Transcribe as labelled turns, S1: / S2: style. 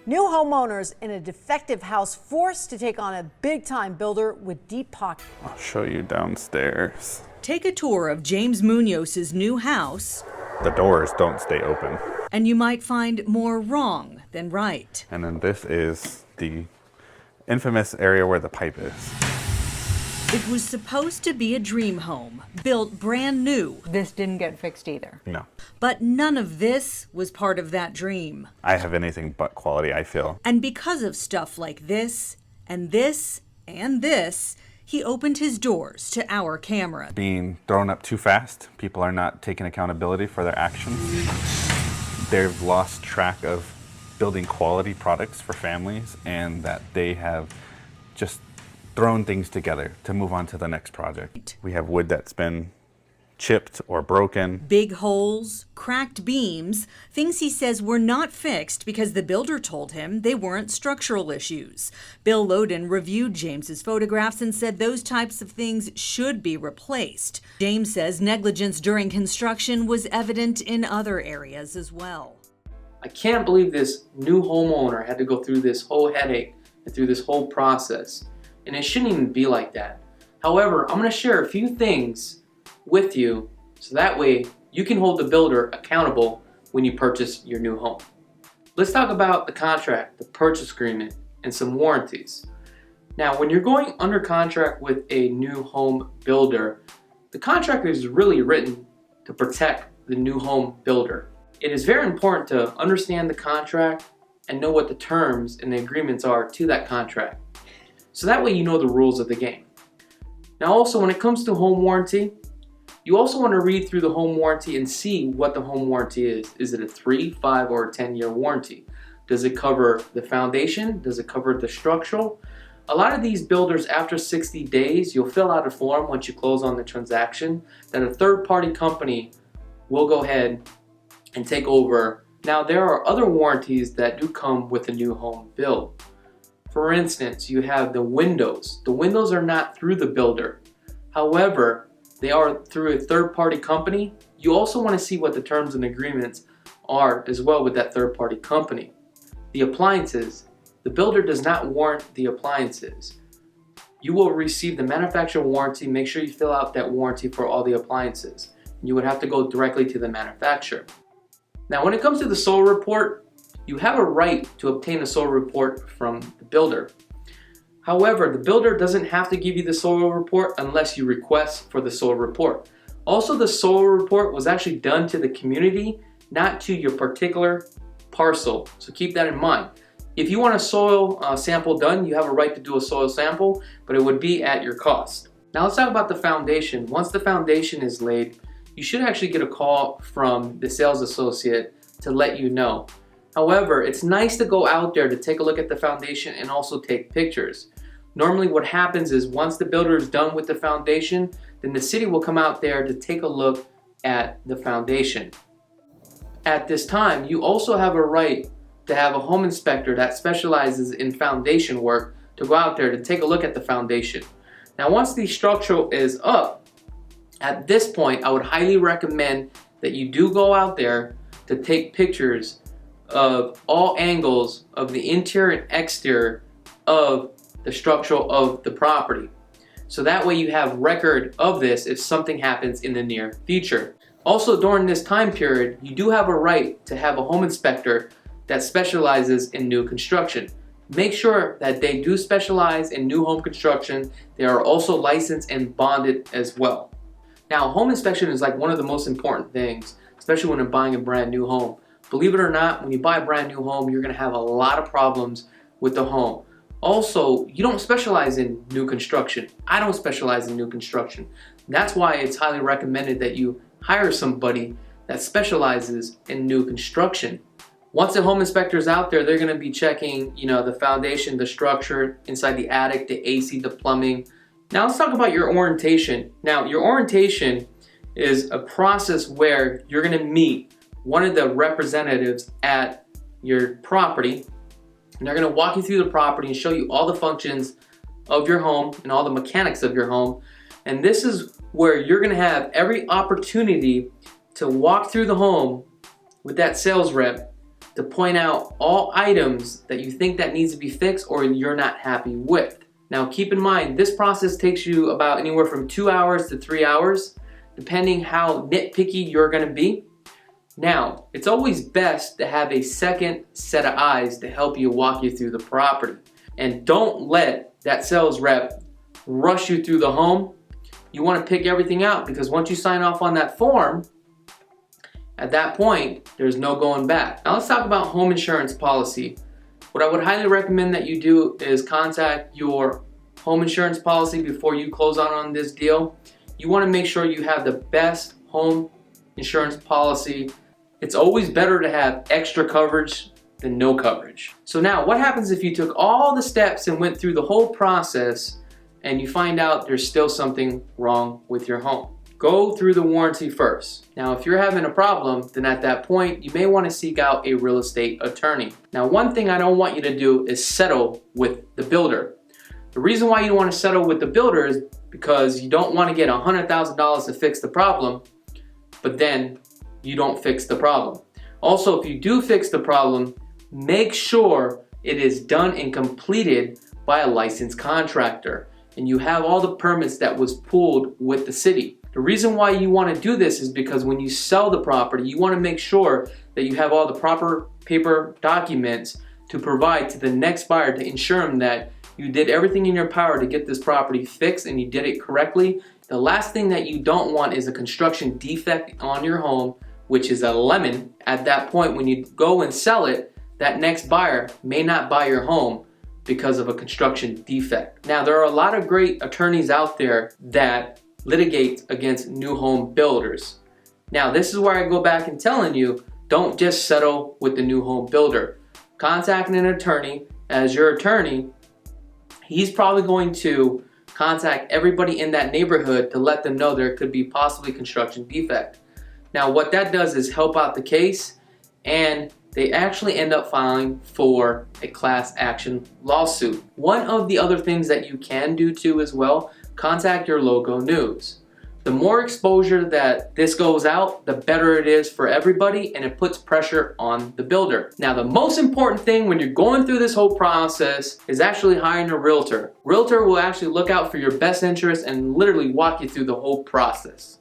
S1: New homeowners in a defective house forced to take on a big-time builder with deep pockets.
S2: I'll show you downstairs.
S3: Take a tour of James Munoz's new house.
S2: The doors don't stay open.
S3: And you might find more wrong than right.
S2: And then this is the infamous area where the pipe is.
S3: It was supposed to be a dream home, built brand new.
S4: This didn't get fixed either.
S2: No.
S3: But none of this was part of that dream.
S2: I have anything but quality, I feel.
S3: And because of stuff like this, and this, and this, he opened his doors to our camera.
S2: Being thrown up too fast, people are not taking accountability for their actions. They've lost track of building quality products for families, and that they have just thrown things together to move on to the next project. We have wood that's been chipped or broken.
S3: Big holes, cracked beams, things he says were not fixed because the builder told him they weren't structural issues. Bill Loden reviewed James's photographs and said those types of things should be replaced. James says negligence during construction was evident in other areas as well.
S5: I can't believe this new homeowner had to go through this whole headache and through this whole process. And it shouldn't even be like that. However, I'm going to share a few things with you so that way you can hold the builder accountable when you purchase your new home. Let's talk about the contract, the purchase agreement, and some warranties. Now, when you're going under contract with a new home builder, the contract is really written to protect the new home builder. It is very important to understand the contract and know what the terms and the agreements are to that contract. So that way you know the rules of the game. Now also, when it comes to home warranty, you also want to read through the home warranty and see what the home warranty is. Is it a 3, 5, or a 10-year warranty? Does it cover the foundation? Does it cover the structural? A lot of these builders, after 60 days, you'll fill out a form once you close on the transaction that a third-party company will go ahead and take over. Now, there are other warranties that do come with a new home build. For instance, you have the windows. The windows are not through the builder. However, they are through a third-party company. You also want to see what the terms and agreements are as well with that third-party company. The appliances. The builder does not warrant the appliances. You will receive the manufacturer warranty. Make sure you fill out that warranty for all the appliances. You would have to go directly to the manufacturer. Now, when it comes to the soil report, you have a right to obtain a soil report from the builder. However, the builder doesn't have to give you the soil report unless you request for the soil report. Also, the soil report was actually done to the community, not to your particular parcel. So keep that in mind. If you want a soil sample done, you have a right to do a soil sample, but it would be at your cost. Now let's talk about the foundation. Once the foundation is laid, you should actually get a call from the sales associate to let you know. However, it's nice to go out there to take a look at the foundation and also take pictures. Normally what happens is once the builder is done with the foundation, then the city will come out there to take a look at the foundation. At this time, you also have a right to have a home inspector that specializes in foundation work to go out there to take a look at the foundation. Now once the structure is up, at this point I would highly recommend that you do go out there to take pictures of all angles of the interior and exterior of the structure of the property. So that way you have record of this if something happens in the near future. Also, during this time period, you do have a right to have a home inspector that specializes in new construction. Make sure that they do specialize in new home construction. They are also licensed and bonded as well. Now, home inspection is like one of the most important things, especially when you're buying a brand new home. Believe it or not, when you buy a brand new home, you're going to have a lot of problems with the home. Also, you don't specialize in new construction. I don't specialize in new construction. That's why it's highly recommended that you hire somebody that specializes in new construction. Once the home inspector is out there, they're going to be checking, the foundation, the structure, inside the attic, the AC, the plumbing. Now let's talk about your orientation. Now, your orientation is a process where you're going to meet one of the representatives at your property, and they're going to walk you through the property and show you all the functions of your home and all the mechanics of your home. And this is where you're going to have every opportunity to walk through the home with that sales rep to point out all items that you think that needs to be fixed or you're not happy with. Now keep in mind, this process takes you about anywhere from 2 hours to 3 hours, depending how nitpicky you're gonna be. Now, it's always best to have a second set of eyes to help you walk you through the property. And don't let that sales rep rush you through the home. You wanna pick everything out, because once you sign off on that form, at that point, there's no going back. Now let's talk about home insurance policy. What I would highly recommend that you do is contact your home insurance policy before you close on this deal. You want to make sure you have the best home insurance policy. It's always better to have extra coverage than no coverage. So now, what happens if you took all the steps and went through the whole process and you find out there's still something wrong with your home? Go through the warranty first. Now, if you're having a problem, then at that point, you may want to seek out a real estate attorney. Now, one thing I don't want you to do is settle with the builder. The reason why you don't want to settle with the builder is because you don't want to get $100,000 to fix the problem, but then you don't fix the problem. Also, if you do fix the problem, make sure it is done and completed by a licensed contractor, and you have all the permits that was pulled with the city. The reason why you want to do this is because when you sell the property, you want to make sure that you have all the proper paper documents to provide to the next buyer to ensure them that you did everything in your power to get this property fixed and you did it correctly. The last thing that you don't want is a construction defect on your home, which is a lemon. At that point, when you go and sell it, that next buyer may not buy your home because of a construction defect. Now, there are a lot of great attorneys out there that litigate against new home builders. Now, this is where I go back and telling you, don't just settle with the new home builder. Contact an attorney. As your attorney, he's probably going to contact everybody in that neighborhood to let them know there could be possibly construction defect. Now, what that does is help out the case, and they actually end up filing for a class action lawsuit. One of the other things that you can do too as well, contact your local news. The more exposure that this goes out, the better it is for everybody, and it puts pressure on the builder. Now, the most important thing when you're going through this whole process is actually hiring a realtor. Realtor will actually look out for your best interest and literally walk you through the whole process.